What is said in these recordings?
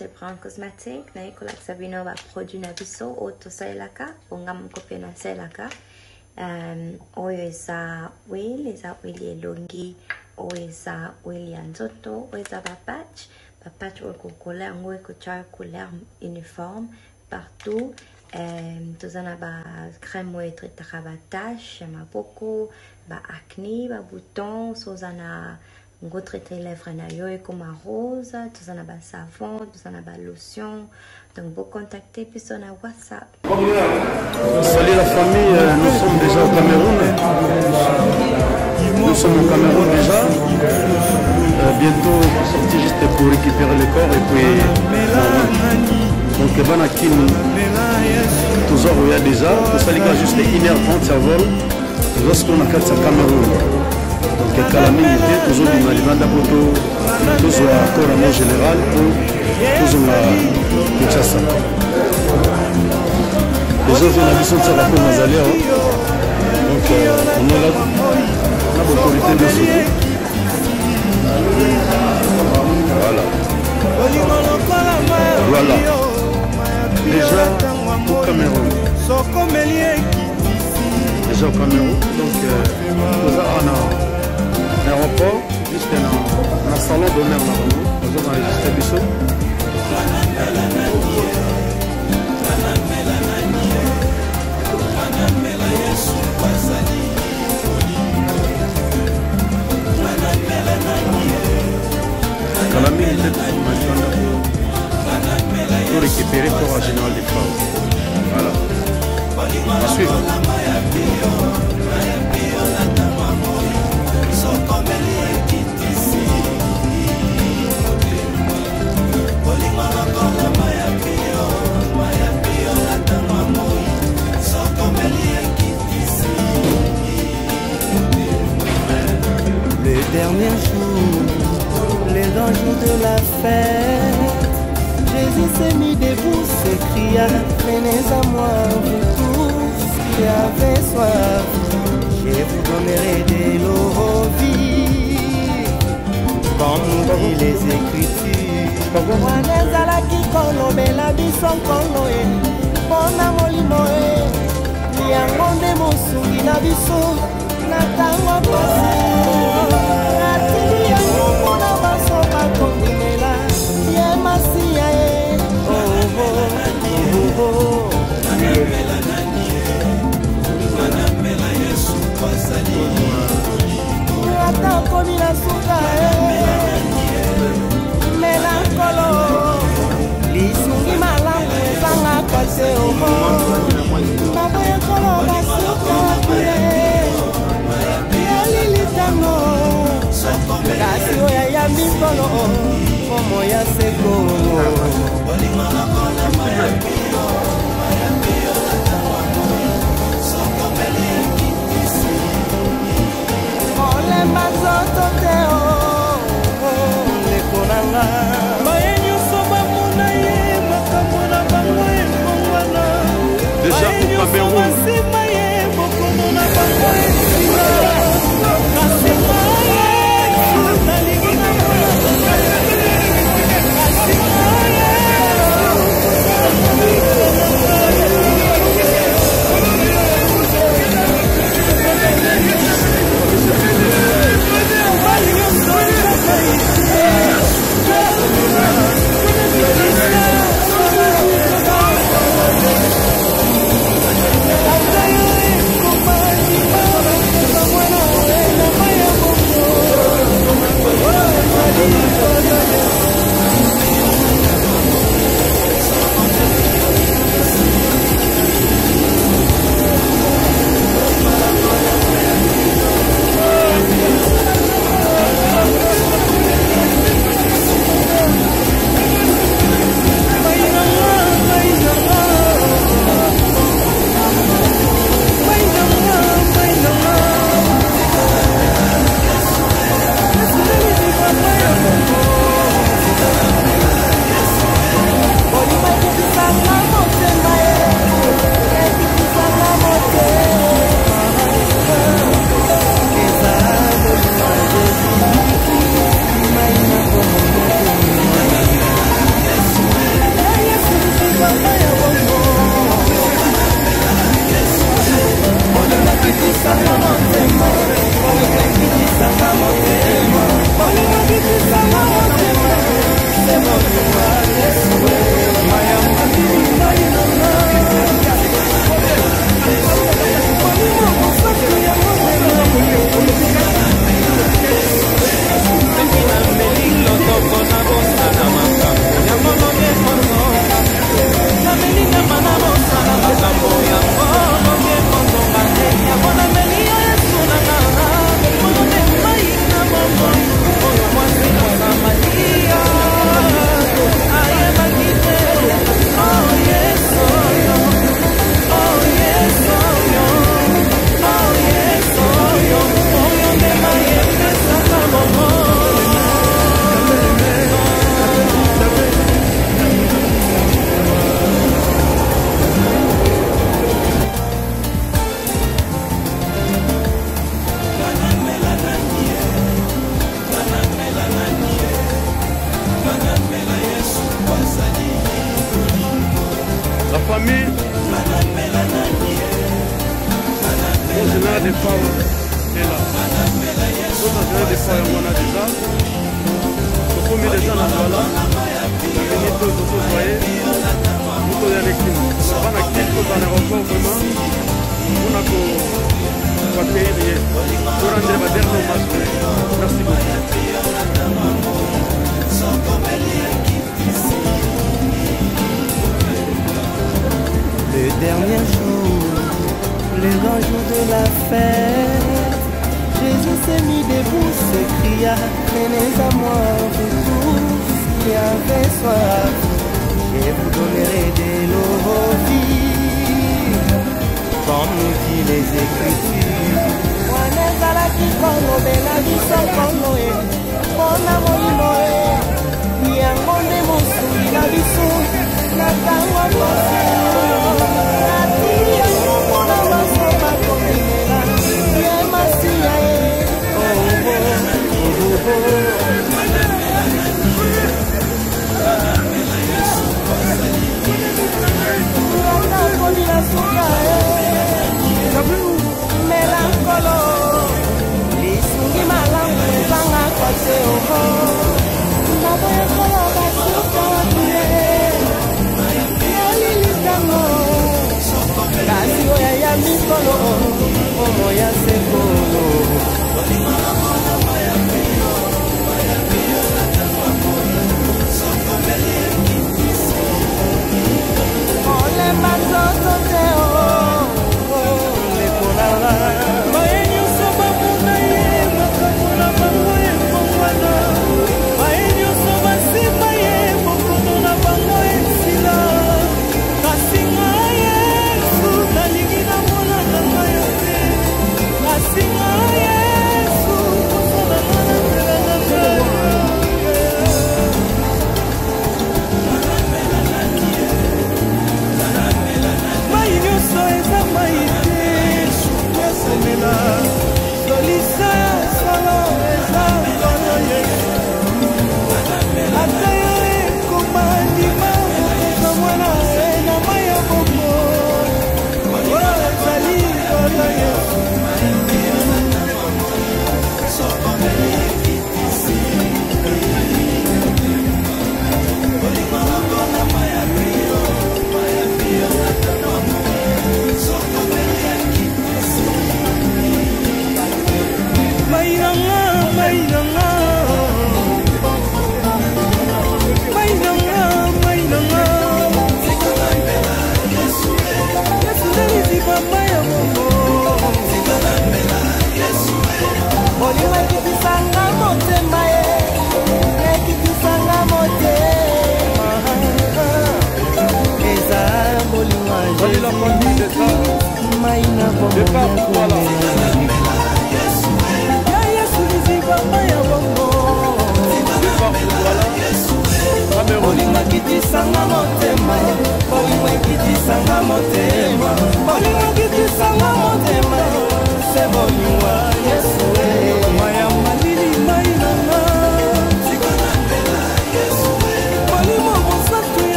c'est Brown Cosmetics. Na iko like Sabino ba produit na biso auto sailaka, bonga mkope na sailaka. Oyo eza oil elongi, oyo eza oil ya nzoto, oyo eza ba patch oyo couleur ngo eko cha couleur uniforme partout. Tozana ba crème oyo traitera ba tache, maboko, ba acné, ba boutons, sozana ngo traiter lèvres na yo comme rose, tozana ba savon, tozana ba lotion. Donc vous contactez puis on a WhatsApp. Salut la famille, nous sommes déjà au Cameroun. Nous sommes au Cameroun déjà. Bientôt on va sortir juste pour récupérer le corps et puis donc Banakin toujours il y a déjà. Ça les juste 1h30 ça vole. Lorsqu'on a 4 Cameroun. Donc Calamine était toujours dans l'Alibanda Poto, toujours à Coramo Général pour toujours à Kinshasa. Les gens viennent à Bisson de Sarako Mazalé. Donc on est là, on a l'autorité de ce. Voilà. Voilà. Déjà au Cameroun. Déjà au Cameroun. Donc nous avons l'aéroport, juste dans le salon d'honneur là-bas. Nous avons enregistré Bissot. Calamine était pour récupérer le corps général des femmes. Voilà. On va suivre. Le dernier jour, les grands jours de la fête, Jésus s'est mis debout, s'écria, venez à moi, vous tous qui avez soif, je vous donnerai de l'eau vie, comme dit les Écritures. Wanezalaki kolobela biso nkolo e, mpona molimo e, yango nde mosungi na biso, na ntango pasi. Atili yango mpona basoka kondimela, ye masiya e, ata okomi na suka e, melankolo lisungi malamu ezanga kwase omo baboyekolo basuka kule yalilitango kasi oyo ayambi nkolo omo ya seko olemba nzoto te lekonanga déjà au Cameroun. famille. Au général des femmes est là. Au général des femmes, on a déjà. Au premier des gens, on a là. On a tous voyez. Nous sommes avec nous. On a quitté dans l'aéroport vraiment. On a pour accueillir. Pour rendre ma dernière marche. Merci beaucoup. Le dernier jour, le grand jour de la fête, Jésus s'est mis debout, s'écria, venez à moi, vous tous qui avez soif, je vous donnerai de l'eau vive, comme nous dit les Écritures. Wanezalaki kono bela biso kono e, pona moino e, yango nde mosuli na biso, na tango mosi. Melankolo lisungi malamu ezanga kwase oho naboyekolo basuka watule yalilitango kasi oya ya mikolo omo ya sekolo olemba nzoto te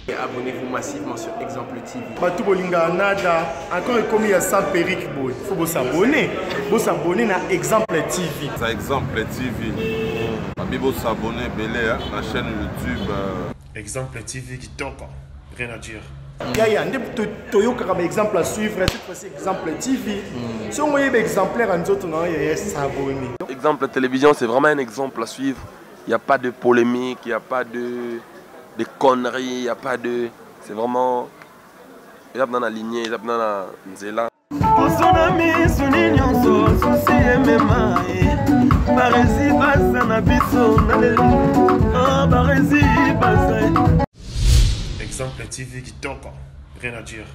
Et abonnez-vous massivement sur Exemple TV. Batou Bolinga Nada, encore comme il y a 100 périques, il faut vous s'abonner. Vous s'abonner à Exemple TV. C'est Exemple TV. Vous s'abonner à la chaîne YouTube. Exemple TV qui toque, rien à dire. Il y a un exemple à suivre, cette fois-ci Exemple TV. Si on voit exemplaire en autres, il y a s'abonner. Exemple télévision, c'est vraiment un exemple à suivre. Il n'y a pas de polémique, il n'y a pas de conneries, il n'y a pas de... C'est vraiment... Il y a dans la lignée, il y a dans la nzela. Exemple TV qui toque, rien à dire.